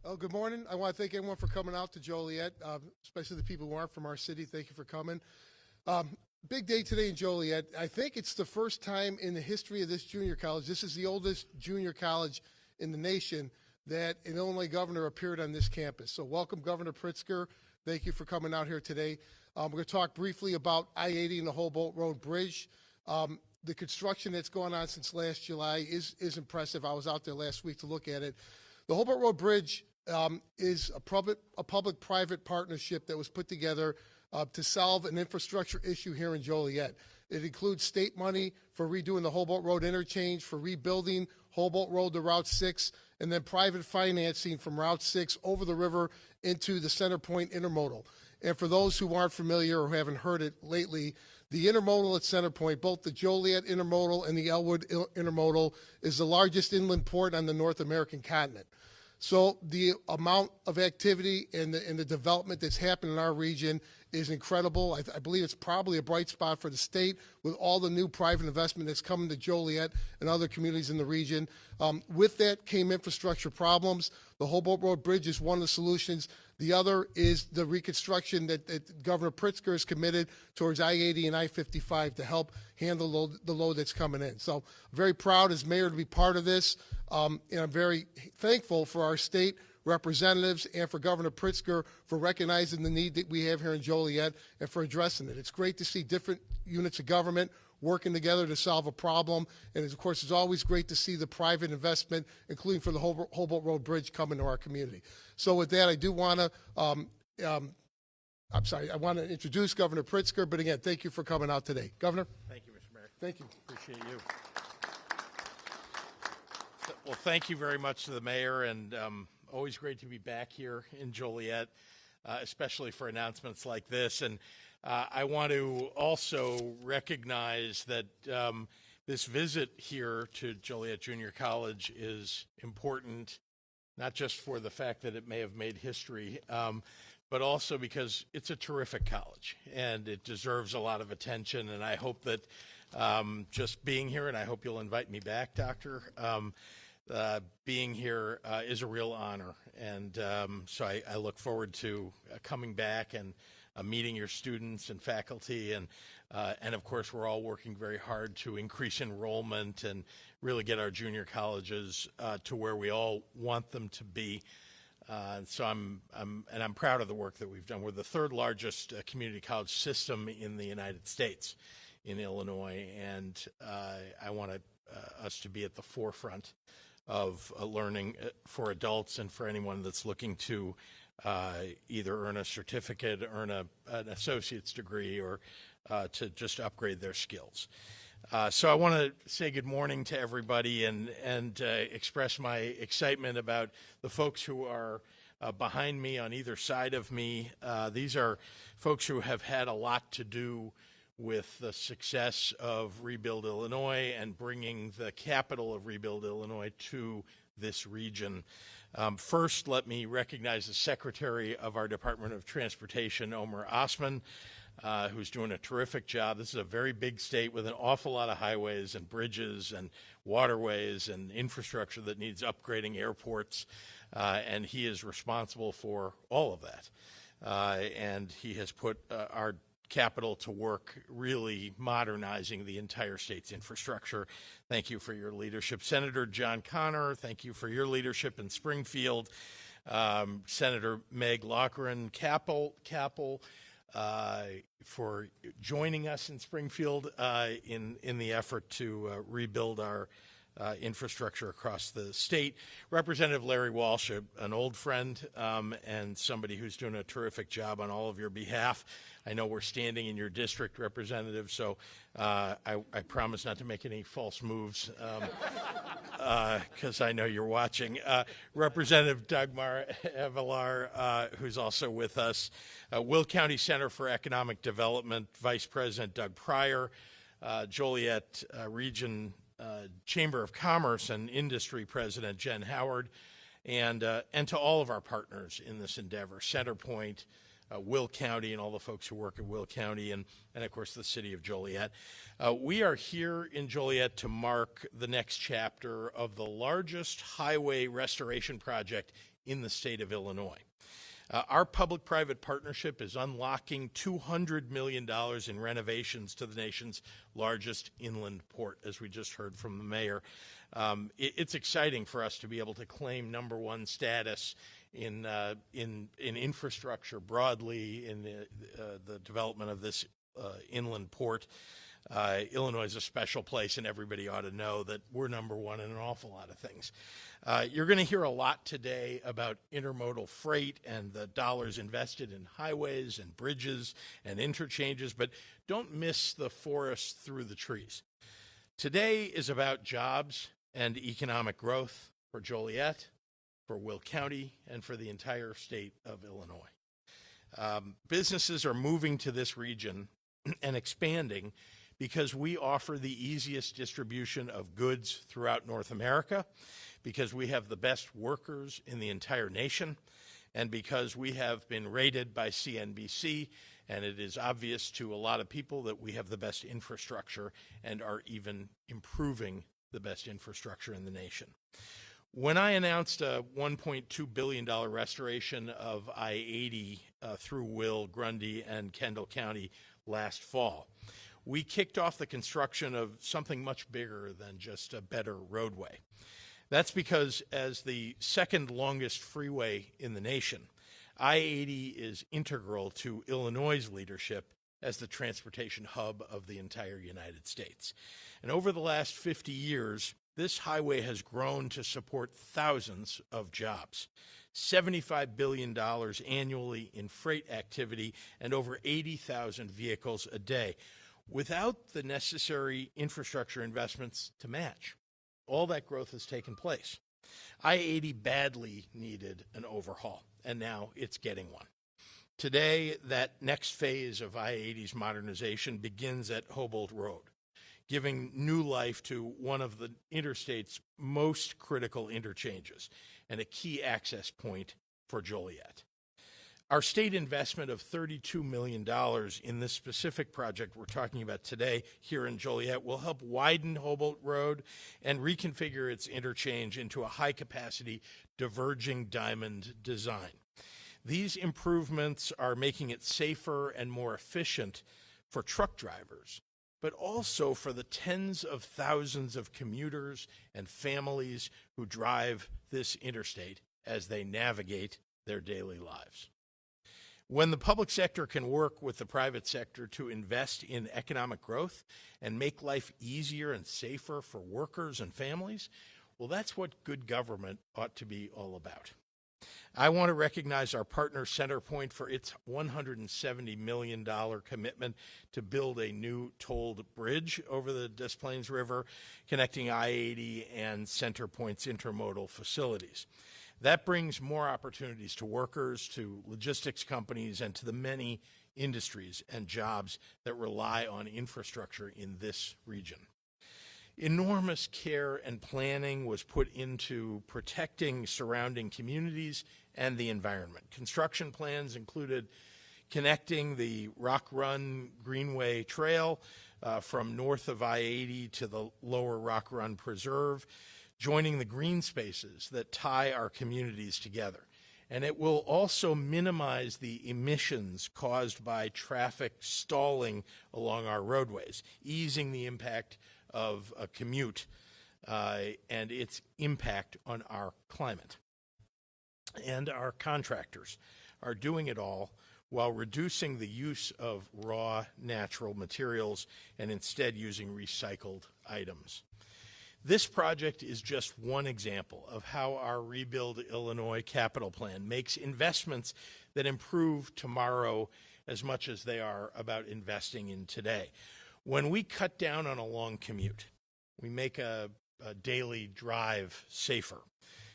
Oh, good morning. I want to thank everyone for coming out to Joliet, especially the people who aren't from our city. Thank you for coming. Big day today in Joliet. I think it's the first time in the history of this junior college, this is the oldest junior college in the nation, that an Illinois governor appeared on this campus. So welcome, Governor Pritzker. Thank you for coming out here today. We're going to talk briefly about I-80 and the Hobart Road Bridge. The construction that's gone on since last July is impressive. I was out there last week to look at it. The Hobart Road Bridge is a public-private partnership that was put together to solve an infrastructure issue here in Joliet. It includes state money for redoing the Hobart Road Interchange, for rebuilding Hobart Road to Route 6, and then private financing from Route 6 over the river into the Center Point Intermodal. And for those who aren't familiar or haven't heard it lately, the intermodal at Center Point, both the Joliet Intermodal and the Elwood Intermodal, is the largest inland port on the North American continent. So the amount of activity and the development that's happened in our region is incredible. I believe it's probably a bright spot for the state with all the new private investment that's coming to Joliet and other communities in the region. With that came infrastructure problems. The Hobart Road Bridge is one of the solutions. The other is the reconstruction that Governor Pritzker is committed towards I-80 and I-55 to help handle the load that's coming in. So I'm very proud as mayor to be part of this, and I'm very thankful for our state representatives and for Governor Pritzker for recognizing the need that we have here in Joliet and for addressing it. It's great to see different units of government working together to solve a problem, and of course it's always great to see the private investment, including for the Hobart Road Bridge, coming to our community. So with that, I do want to I want to introduce Governor Pritzker, but again, thank you for coming out today. Governor? Thank you, Mr. Mayor. Thank you. Appreciate you. Well, thank you very much to the mayor, and always great to be back here in Joliet, especially for announcements like this. And I want to also recognize that this visit here to Joliet Junior College is important, not just for the fact that it may have made history, but also because it's a terrific college and it deserves a lot of attention. And I hope that just being here, and I hope you'll invite me back, Doctor, being here is a real honor. And so I look forward to coming back and meeting your students and faculty. And of course, we're all working very hard to increase enrollment and really get our junior colleges to where we all want them to be. So I'm proud of the work that we've done. We're the third largest community college system in the United States, in Illinois, and I want us to be at the forefront of learning for adults and for anyone that's looking to either earn a certificate, earn an associate's degree, or to just upgrade their skills. So I want to say good morning to everybody and express my excitement about the folks who are behind me on either side of me. These are folks who have had a lot to do with the success of Rebuild Illinois and bringing the capital of Rebuild Illinois to this region. First, let me recognize the Secretary of our Department of Transportation, Omer, Osman, who's doing a terrific job. This is a very big state with an awful lot of highways and bridges and waterways and infrastructure that needs upgrading, airports, and he is responsible for all of that. And he has put our capital to work really modernizing the entire state's infrastructure. Thank you for your leadership. Senator John Connor, thank you for your leadership in Springfield. Senator Meg Loughran-Capel, for joining us in Springfield in the effort to rebuild our infrastructure across the state. Representative Larry Walsh, an old friend and somebody who's doing a terrific job on all of your behalf. I know we're standing in your district, Representative, so I promise not to make any false moves because I know you're watching. Representative Dagmar Evelar, who's also with us. Will County Center for Economic Development, Vice President Doug Pryor, Joliet Region Chamber of Commerce and Industry President Jen Howard, and to all of our partners in this endeavor, Centerpoint, Will County, and all the folks who work at Will County, and of course the city of Joliet. We are here in Joliet to mark the next chapter of the largest highway restoration project in the state of Illinois. Our public-private partnership is unlocking $200 million in renovations to the nation's largest inland port, as we just heard from the mayor. It's exciting for us to be able to claim #1 status in infrastructure broadly, in the development of this inland port. Illinois is a special place, and everybody ought to know that we're #1 in an awful lot of things. You're going to hear a lot today about intermodal freight and the dollars invested in highways and bridges and interchanges, but don't miss the forest through the trees. Today is about jobs and economic growth for Joliet, for Will County, and for the entire state of Illinois. Businesses are moving to this region and expanding because we offer the easiest distribution of goods throughout North America, because we have the best workers in the entire nation, and because we have been rated by CNBC, and it is obvious to a lot of people that we have the best infrastructure and are even improving the best infrastructure in the nation. When I announced a $1.2 billion restoration of I-80 through Will, Grundy, and Kendall County last fall, we kicked off the construction of something much bigger than just a better roadway. That's because as the second longest freeway in the nation, I-80 is integral to Illinois' leadership as the transportation hub of the entire United States. And over the last 50 years, this highway has grown to support thousands of jobs, $75 billion annually in freight activity, and over 80,000 vehicles a day, without the necessary infrastructure investments to match. All that growth has taken place. I-80 badly needed an overhaul, and now it's getting one. Today, that next phase of I-80's modernization begins at Hobart Road, giving new life to one of the interstate's most critical interchanges and a key access point for Joliet. Our state investment of $32 million in this specific project we're talking about today here in Joliet will help widen Hobart Road and reconfigure its interchange into a high-capacity diverging diamond design. These improvements are making it safer and more efficient for truck drivers, but also for the tens of thousands of commuters and families who drive this interstate as they navigate their daily lives. When the public sector can work with the private sector to invest in economic growth and make life easier and safer for workers and families, well, that's what good government ought to be all about. I want to recognize our partner CenterPoint for its $170 million commitment to build a new tolled bridge over the Des Plaines River, connecting I-80 and CenterPoint's intermodal facilities. That brings more opportunities to workers, to logistics companies, and to the many industries and jobs that rely on infrastructure in this region. Enormous care and planning was put into protecting surrounding communities and the environment. Construction plans included connecting the Rock Run Greenway Trail from north of I-80 to the lower Rock Run Preserve, joining the green spaces that tie our communities together. And it will also minimize the emissions caused by traffic stalling along our roadways, easing the impact of a commute and its impact on our climate. And our contractors are doing it all while reducing the use of raw natural materials and instead using recycled items. This project is just one example of how our Rebuild Illinois capital plan makes investments that improve tomorrow as much as they are about investing in today. When we cut down on a long commute, we make a daily drive safer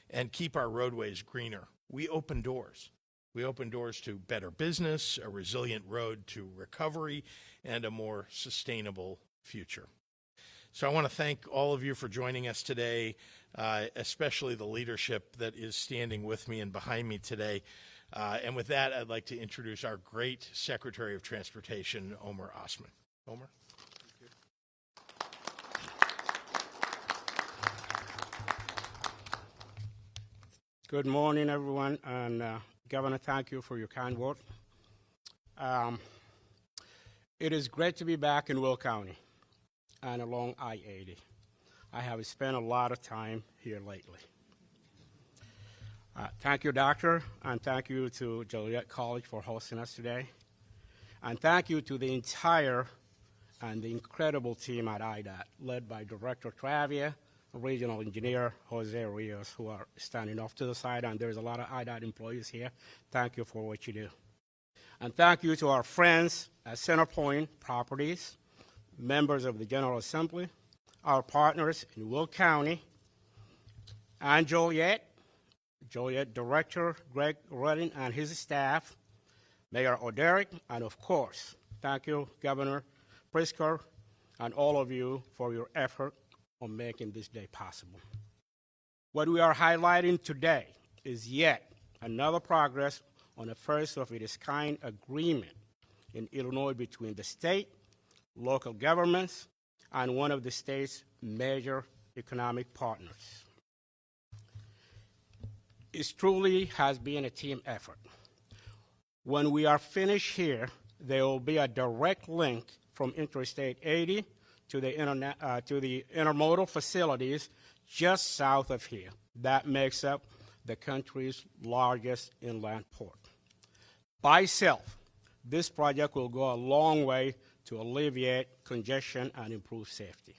and keep our roadways greener. We open doors. We open doors to better business, a resilient road to recovery, and a more sustainable future. So I want to thank all of you for joining us today, especially the leadership that is standing with me and behind me today. And with that, I'd like to introduce our great Secretary of Transportation, Omer Osman. Omer. Good morning, everyone, and Governor, thank you for your kind word. It is great to be back in Will County and along I-80. I have spent a lot of time here lately. Thank you, Doctor, and thank you to Joliet College for hosting us today. And thank you to the entire and the incredible team at IDOT, led by Director Travia, Regional Engineer Jose Rios, who are standing off to the side, and there's a lot of IDOT employees here. Thank you for what you do. And thank you to our friends at Centerpoint Properties, members of the General Assembly, our partners in Will County, and Joliet Director Greg Rudding and his staff, Mayor O'Derrick, and of course, thank you, Governor Pritzker, and all of you for your effort on making this day possible. What we are highlighting today is yet another progress on a first of its kind agreement in Illinois between the state, local governments, and one of the state's major economic partners. It truly has been a team effort. When we are finished here, there will be a direct link from Interstate 80 to the intermodal facilities just south of here. That makes up the country's largest inland port. By itself, this project will go a long way to alleviate congestion and improve safety.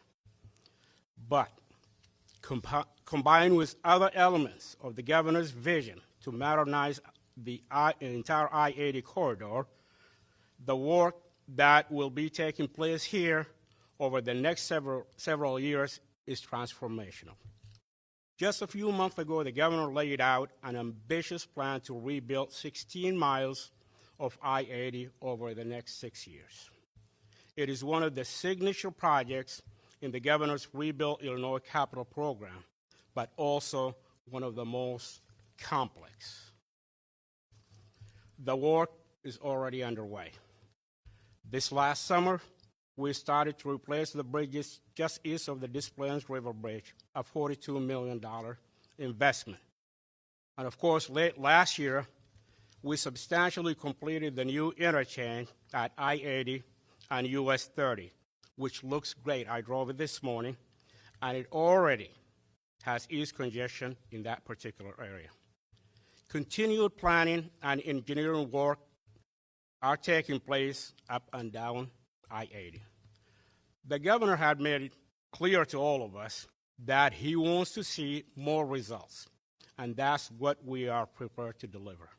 But combined with other elements of the governor's vision to modernize the entire I-80 corridor, the work that will be taking place here over the next several years is transformational. Just a few months ago, the governor laid out an ambitious plan to rebuild 16 miles of I-80 over the next 6 years. It is one of the signature projects in the governor's Rebuild Illinois Capital Program, but also one of the most complex. The work is already underway. This last summer, we started to replace the bridges just east of the Des Plaines River Bridge, a $42 million investment. And of course, late last year, we substantially completed the new interchange at I-80 and US 30, which looks great. I drove it this morning, and it already has eased congestion in that particular area. Continued planning and engineering work are taking place up and down I-80. The governor had made it clear to all of us that he wants to see more results, and that's what we are prepared to deliver.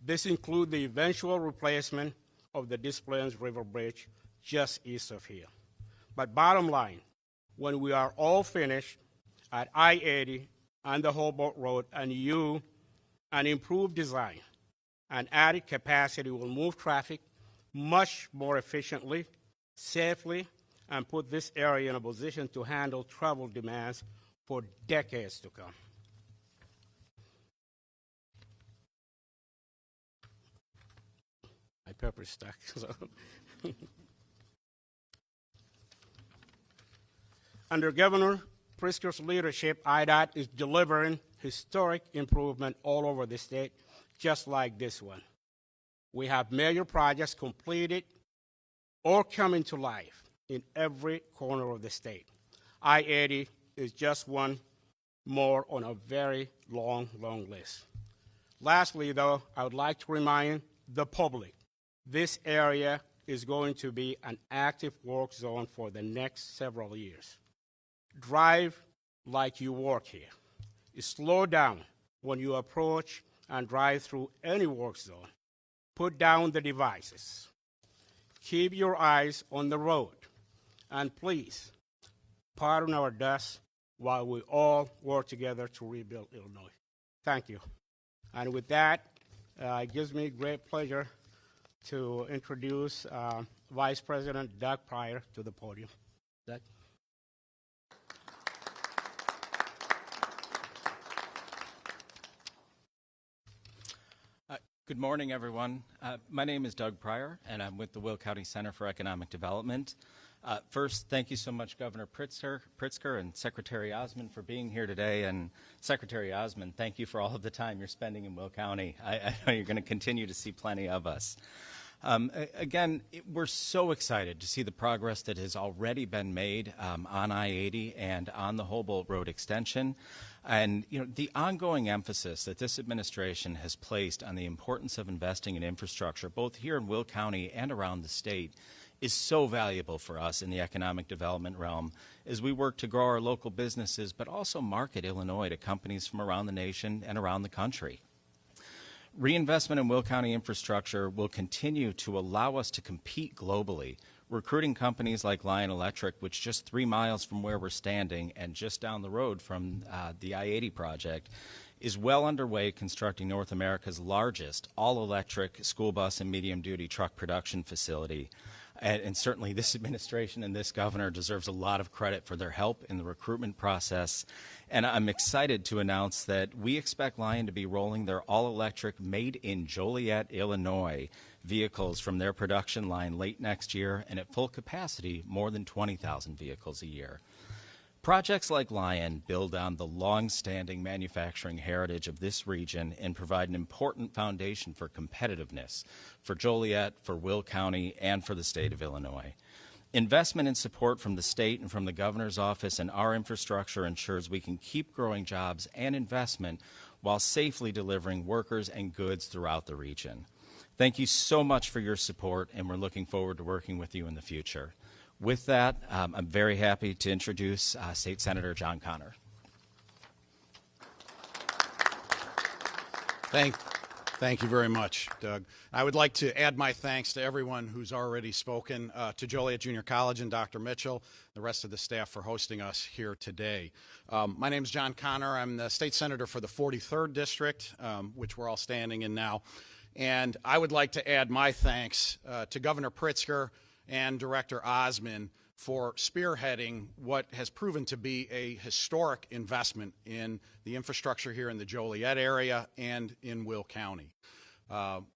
This includes the eventual replacement of the Des Plaines River Bridge just east of here. But bottom line, when we are all finished at I-80 and the Hobart Road, and an improved design and added capacity will move traffic much more efficiently, safely, and put this area in a position to handle travel demands for decades to come. My pepper's stuck. So. Under Governor Pritzker's leadership, IDOT is delivering historic improvement all over the state, just like this one. We have major projects completed or coming to life in every corner of the state. I-80 is just one more on a very long, long list. Lastly, though, I would like to remind the public this area is going to be an active work zone for the next several years. Drive like you work here. Slow down when you approach and drive through any work zone. Put down the devices. Keep your eyes on the road. And please, pardon our dust while we all work together to rebuild Illinois. Thank you. And with that, it gives me great pleasure to introduce Vice President Doug Pryor to the podium. Doug? Good morning, everyone. My name is Doug Pryor, and I'm with the Will County Center for Economic Development. First, thank you so much, Governor Pritzker and Secretary Osman for being here today. And Secretary Osman, thank you for all of the time you're spending in Will County. I know you're going to continue to see plenty of us. We're so excited to see the progress that has already been made on I-80 and on the Hobart Road extension. And the ongoing emphasis that this administration has placed on the importance of investing in infrastructure, both here in Will County and around the state, is so valuable for us in the economic development realm as we work to grow our local businesses, but also market Illinois to companies from around the nation and around the country. Reinvestment in Will County infrastructure will continue to allow us to compete globally, recruiting companies like Lion Electric, which just 3 miles from where we're standing and just down the road from the I-80 project, is well underway constructing North America's largest all-electric school bus and medium-duty truck production facility. And certainly this administration and this governor deserves a lot of credit for their help in the recruitment process. And I'm excited to announce that we expect Lion to be rolling their all-electric made in Joliet, Illinois vehicles from their production line late next year, and at full capacity, more than 20,000 vehicles a year. Projects like Lion build on the long-standing manufacturing heritage of this region and provide an important foundation for competitiveness for Joliet, for Will County, and for the state of Illinois. Investment and support from the state and from the governor's office and our infrastructure ensures we can keep growing jobs and investment while safely delivering workers and goods throughout the region. Thank you so much for your support, and we're looking forward to working with you in the future. With that, I'm very happy to introduce State Senator John Connor. Thank you very much, Doug. I would like to add my thanks to everyone who's already spoken, to Joliet Junior College and Dr. Mitchell, the rest of the staff for hosting us here today. My name is John Connor. I'm the state senator for the 43rd District, which we're all standing in now. And I would like to add my thanks to Governor Pritzker and Director Osman for spearheading what has proven to be a historic investment in the infrastructure here in the Joliet area and in Will County.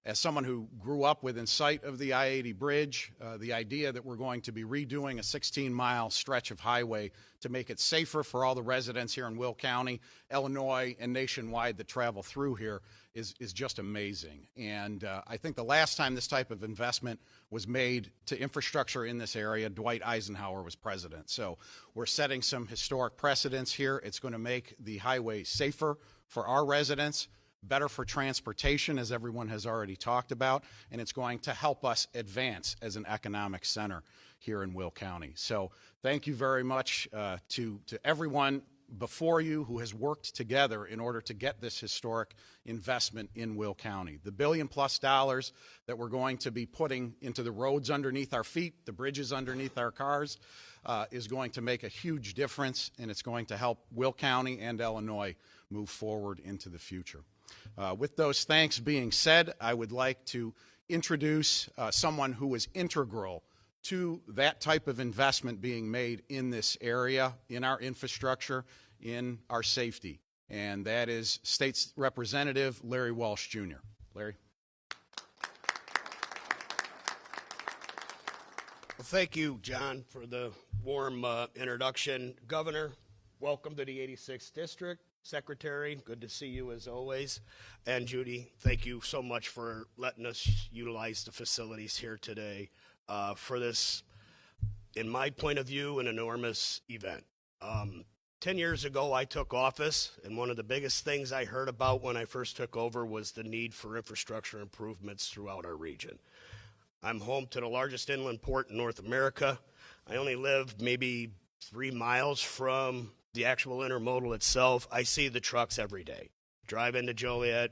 As someone who grew up within sight of the I-80 bridge, the idea that we're going to be redoing a 16-mile stretch of highway to make it safer for all the residents here in Will County, Illinois, and nationwide that travel through here is just amazing. And I think the last time this type of investment was made to infrastructure in this area, Dwight Eisenhower was president. So we're setting some historic precedents here. It's going to make the highway safer for our residents, better for transportation, as everyone has already talked about, and it's going to help us advance as an economic center here in Will County. So thank you very much to everyone before you who has worked together in order to get this historic investment in Will County. The $1 billion+ that we're going to be putting into the roads underneath our feet, the bridges underneath our cars, is going to make a huge difference, and it's going to help Will County and Illinois move forward into the future. With those thanks being said, I would like to introduce someone who was integral to that type of investment being made in this area, in our infrastructure, in our safety, and that is State Representative Larry Walsh Jr. Larry. Well, thank you, John, for the warm introduction. Governor, welcome to the 86th District. Secretary, good to see you as always. And Judy, thank you so much for letting us utilize the facilities here today for this, in my point of view, an enormous event. 10 years ago, I took office, and one of the biggest things I heard about when I first took over was the need for infrastructure improvements throughout our region. I'm home to the largest inland port in North America. I only live maybe 3 miles from the actual intermodal itself. I see the trucks every day. Drive into Joliet,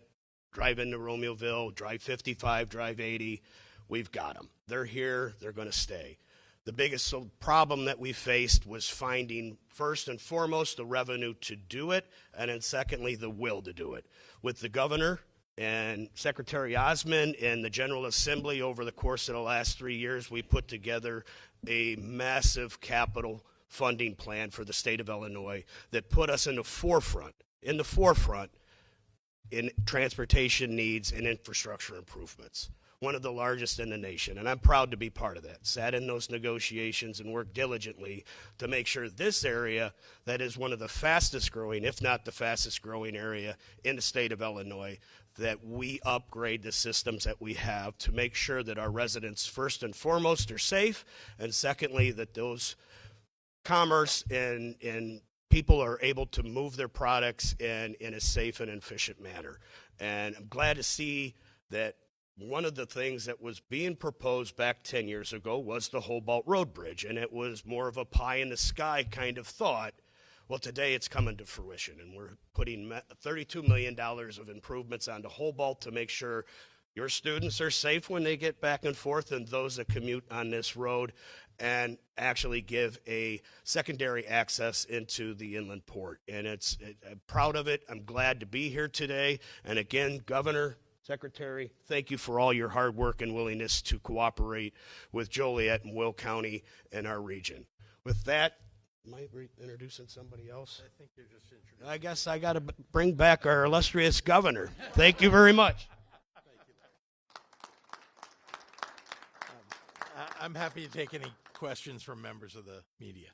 drive into Romeoville, drive 55, drive 80. We've got them. They're here. They're going to stay. The biggest problem that we faced was finding, first and foremost, the revenue to do it, and then secondly, the will to do it. With the governor and Secretary Osman and the General Assembly over the course of the last 3 years, we put together a massive capital funding plan for the state of Illinois that put us in the forefront in transportation needs and infrastructure improvements, one of the largest in the nation, and I'm proud to be part of that. Sat in those negotiations and worked diligently to make sure this area, that is one of the fastest growing, if not the fastest growing area in the state of Illinois, that we upgrade the systems that we have to make sure that our residents, first and foremost, are safe, and secondly, that those commerce and people are able to move their products in a safe and efficient manner. And I'm glad to see that one of the things that was being proposed back 10 years ago was the Hobart Road Bridge, and it was more of a pie in the sky kind of thought. Well, today it's coming to fruition, and we're putting $32 million of improvements onto Hobart to make sure your students are safe when they get back and forth, and those that commute on this road, and actually give a secondary access into the inland port. And I'm proud of it. I'm glad to be here today. And again, Governor, Secretary, thank you for all your hard work and willingness to cooperate with Joliet and Will County and our region. With that, am I introducing somebody else? I think you're just introducing. I guess I got to bring back our illustrious governor. Thank you very much. I'm happy to take any questions from members of the media.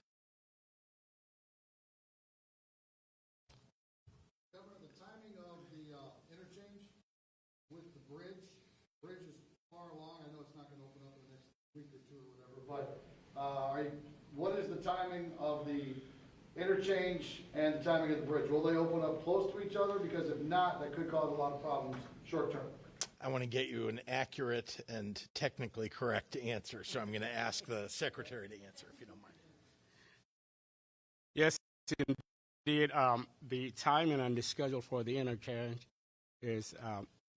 Governor, the timing of the interchange with the bridge is far along. I know it's not going to open up in the next week or two or whatever, but what is the timing of the interchange and the timing of the bridge? Will they open up close to each other? Because if not, that could cause a lot of problems short term. I want to get you an accurate and technically correct answer, so I'm going to ask the secretary to answer, if you don't mind. Yes, indeed. The timing and the schedule for the interchange is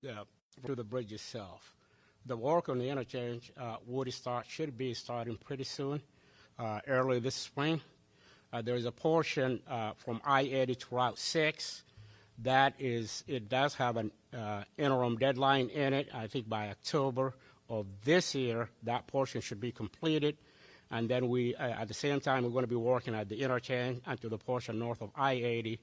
to the bridge itself. The work on the interchange should be starting pretty soon, early this spring. There is a portion from I-80 to Route 6 it does have an interim deadline in it. I think by October of this year, that portion should be completed. And then at the same time, we're going to be working at the interchange and to the portion north of I-80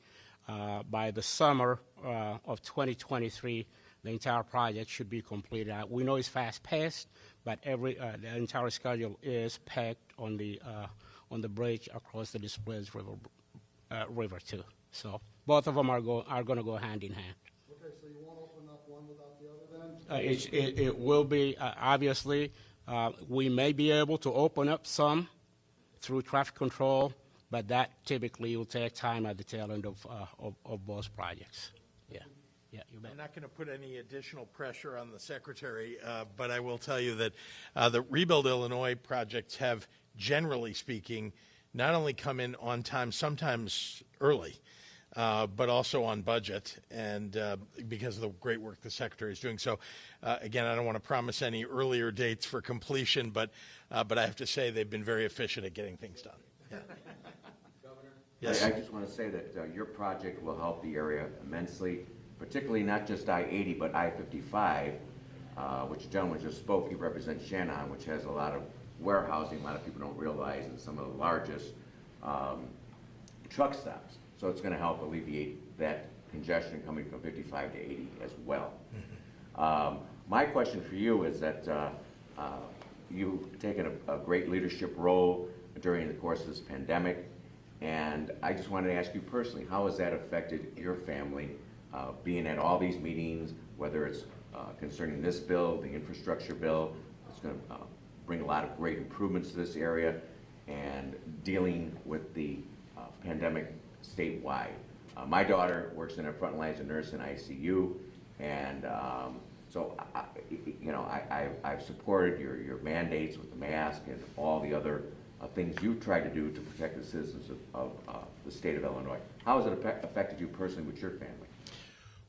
by the summer of 2023. The entire project should be completed. We know it's fast-paced, but the entire schedule is packed on the bridge across the Des Plaines River too. So both of them are going to go hand in hand. Okay, so you won't open up one without the other then? It will be, obviously, we may be able to open up some through traffic control, but that typically will take time at the tail end of both projects. Yeah, you bet. I'm not going to put any additional pressure on the secretary, but I will tell you that the Rebuild Illinois projects have, generally speaking, not only come in on time, sometimes early, but also on budget, and because of the great work the secretary is doing. So, again, I don't want to promise any earlier dates for completion, but I have to say they've been very efficient at getting things done. Yeah. Governor? Yes. I just want to say that your project will help the area immensely, particularly not just I-80, but I-55, which the gentleman just spoke. He represents Shannon, which has a lot of warehousing, a lot of people don't realize, and some of the largest truck stops. So it's going to help alleviate that congestion coming from 55 to 80 as well. Mm-hmm. My question for you is that you've taken a great leadership role during the course of this pandemic, and I just wanted to ask you personally, how has that affected your family, being at all these meetings, whether it's concerning this bill, the infrastructure bill, it's going to bring a lot of great improvements to this area, and dealing with the pandemic statewide. My daughter works in a front line as a nurse in ICU, and so I've supported your mandates with the mask and all the other things you've tried to do to protect the citizens of the state of Illinois. How has it affected you personally with your family?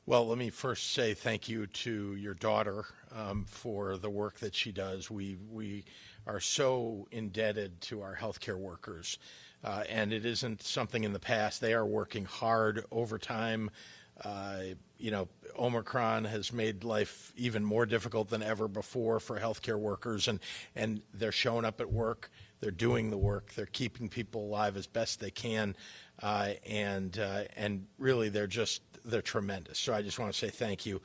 Well, let me first say thank you to your daughter for the work that she does. We are so indebted to our healthcare workers, and it isn't something in the past. They are working hard overtime. Omicron has made life even more difficult than ever before for healthcare workers, and they're showing up at work. They're doing the work. They're keeping people alive as best they can, and really they're just they're tremendous. So I just want to say thank you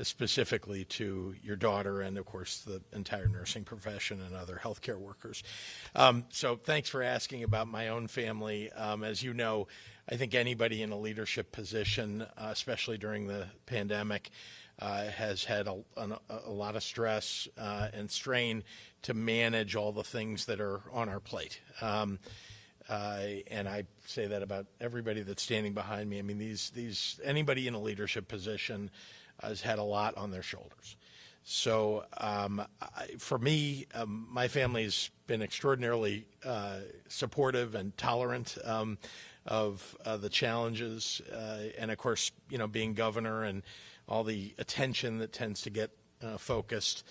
specifically to your daughter and, of course, the entire nursing profession and other healthcare workers. So thanks for asking about my own family. As you know, I think anybody in a leadership position, especially during the pandemic, has had a lot of stress and strain to manage all the things that are on our plate. And I say that about everybody that's standing behind me. I mean, anybody in a leadership position has had a lot on their shoulders. So for me, my family's been extraordinarily supportive and tolerant of the challenges. And of course, being governor and all the attention that tends to get focused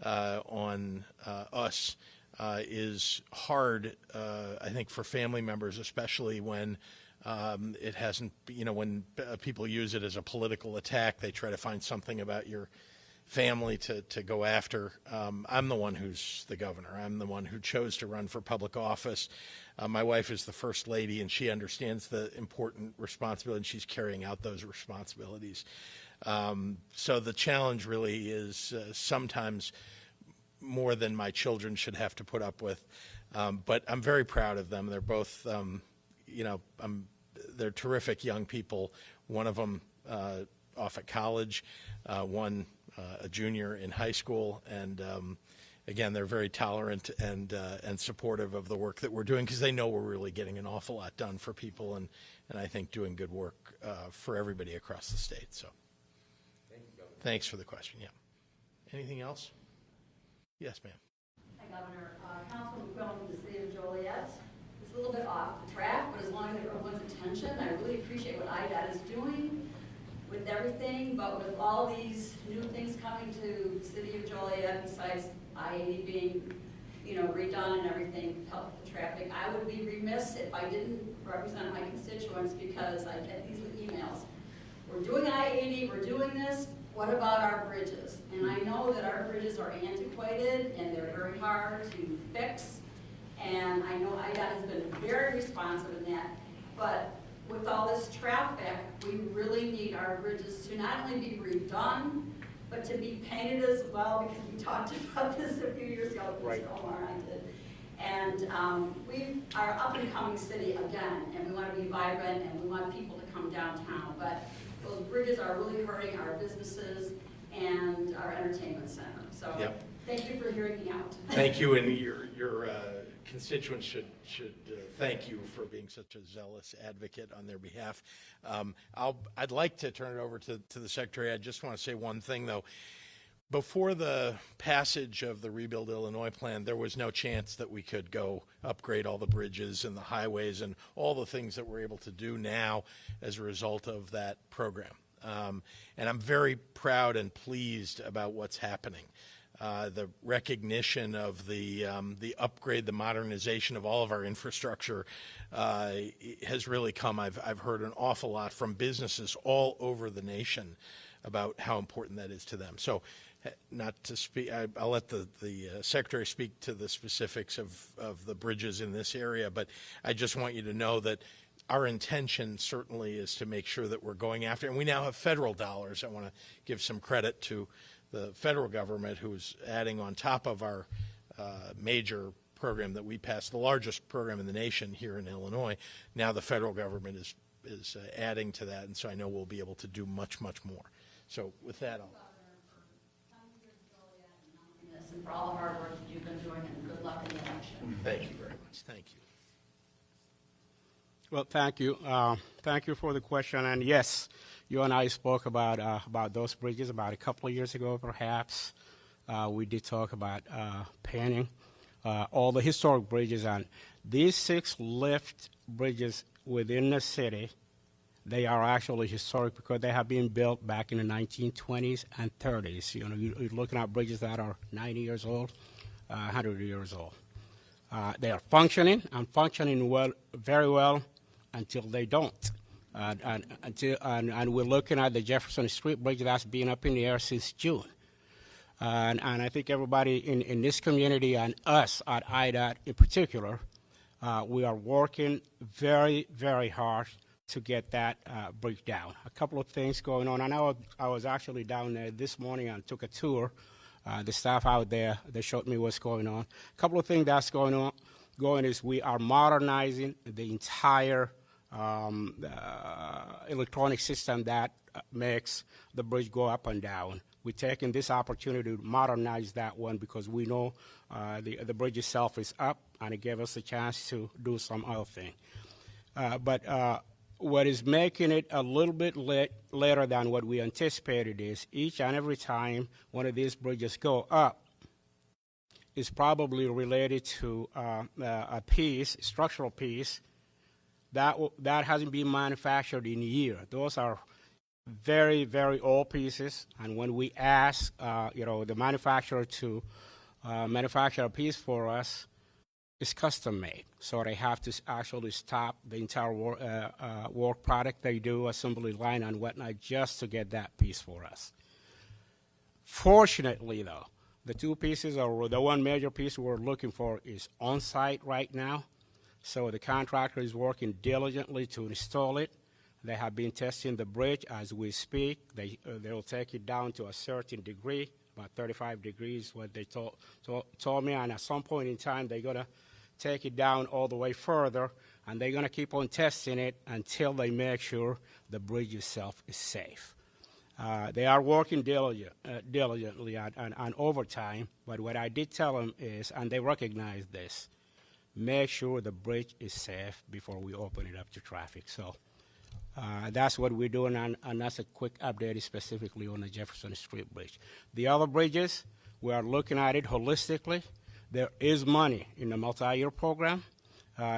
on us is hard, I think, for family members, especially when it hasn't, when people use it as a political attack. They try to find something about your family to go after. I'm the one who's the governor. I'm the one who chose to run for public office. My wife is the first lady, and she understands the important responsibility, and she's carrying out those responsibilities. So the challenge really is sometimes more than my children should have to put up with. But I'm very proud of them. They're both, they're terrific young people. One of them off at college, one a junior in high school, and again, they're very tolerant and supportive of the work that we're doing, because they know we're really getting an awful lot done for people, and I think doing good work for everybody across the state. So, thanks for the question. Yeah. Anything else? Yes, ma'am. Hi, Governor. Councilman Quillen from the city of Joliet. It's a little bit off the track, but as long as everyone's attention, I really appreciate what IDOT is doing with everything, but with all these new things coming to the city of Joliet, besides I-80 being, redone and everything to help the traffic, I would be remiss if I didn't represent my constituents, because I get these emails. We're doing I-80, we're doing this. What about our bridges? And I know that our bridges are antiquated and they're very hard to fix. And I know IDOT has been very responsive in that. But with all this traffic, we really need our bridges to not only be redone, but to be painted as well, because we talked about this a few years ago with Mr. Omer and I did. And we are up and coming city again, and we want to be vibrant and we want people to come downtown. But those bridges are really hurting our businesses and our entertainment center. So Yep. Thank you for hearing me out. Thank you, and your constituents should thank you for being such a zealous advocate on their behalf. I'd like to turn it over to the Secretary. I just want to say one thing, though. Before the passage of the Rebuild Illinois plan, there was no chance that we could go upgrade all the bridges and the highways and all the things that we're able to do now as a result of that program. And I'm very proud and pleased about what's happening. The recognition of the upgrade, the modernization of all of our infrastructure has really come. I've heard an awful lot from businesses all over the nation about how important that is to them. So, not to speak, I'll let the Secretary speak to the specifics of the bridges in this area, but I just want you to know that our intention certainly is to make sure that we're going after, and we now have federal dollars. I want to give some credit to the federal government, who's adding on top of our major program that we passed, the largest program in the nation here in Illinois. Now the federal government is adding to that, and so I know we'll be able to do much, much more. So with that, I'll... And for all the hard work that you've been doing, and good luck in the election. Thank you very much. Thank you. Well, thank you. Thank you for the question. And yes, you and I spoke about those bridges about a couple of years ago, perhaps. We did talk about painting all the historic bridges. And these 6 lift bridges within the city, they are actually historic because they have been built back in the 1920s and 30s. You know, you're looking at bridges that are 90 years old, 100 years old. They are functioning and functioning well, very well, until they don't. And we're looking at the Jefferson Street Bridge that's been up in the air since June. And I think everybody in this community and us at IDOT in particular, we are working very, very hard to get that bridge down. A couple of things going on. I know I was actually down there this morning and took a tour. The staff out there, they showed me what's going on. A couple of things that's going on is we are modernizing the entire electronic system that makes the bridge go up and down. We're taking this opportunity to modernize that one because we know the bridge itself is up, and it gave us a chance to do some other thing. But what is making it a little bit later than what we anticipated is each and every time one of these bridges go up is probably related to a piece, structural piece, that hasn't been manufactured in a year. Those are very, very old pieces, and when we ask, the manufacturer to manufacture a piece for us, it's custom made. So they have to actually stop the entire work product they do, assembly line and whatnot, just to get that piece for us. Fortunately, though, the two pieces, or the one major piece we're looking for, is on site right now. So the contractor is working diligently to install it. They have been testing the bridge as we speak. They'll take it down to a certain degree, about 35 degrees, what they told me. And at some point in time, they're going to take it down all the way further, and they're going to keep on testing it until they make sure the bridge itself is safe. They are working diligently on overtime, but what I did tell them is, and they recognize this, make sure the bridge is safe before we open it up to traffic. So that's what we're doing, and that's a quick update specifically on the Jefferson Street Bridge. The other bridges, we are looking at it holistically. There is money in the multi-year program.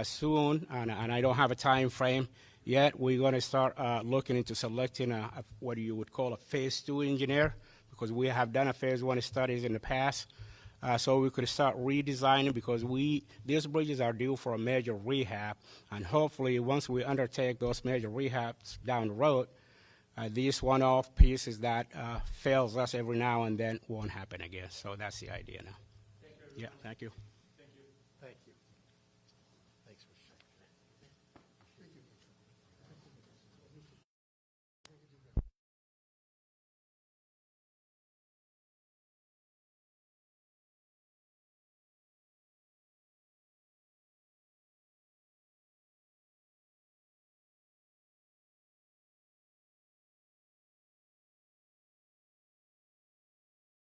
Soon, and I don't have a time frame yet, we're going to start looking into selecting what you would call a phase 2 engineer, because we have done a phase 1 studies in the past. So we could start redesigning, because these bridges are due for a major rehab, and hopefully once we undertake those major rehabs down the road, these one-off pieces that fails us every now and then won't happen again. So that's the idea now. Yeah, thank you.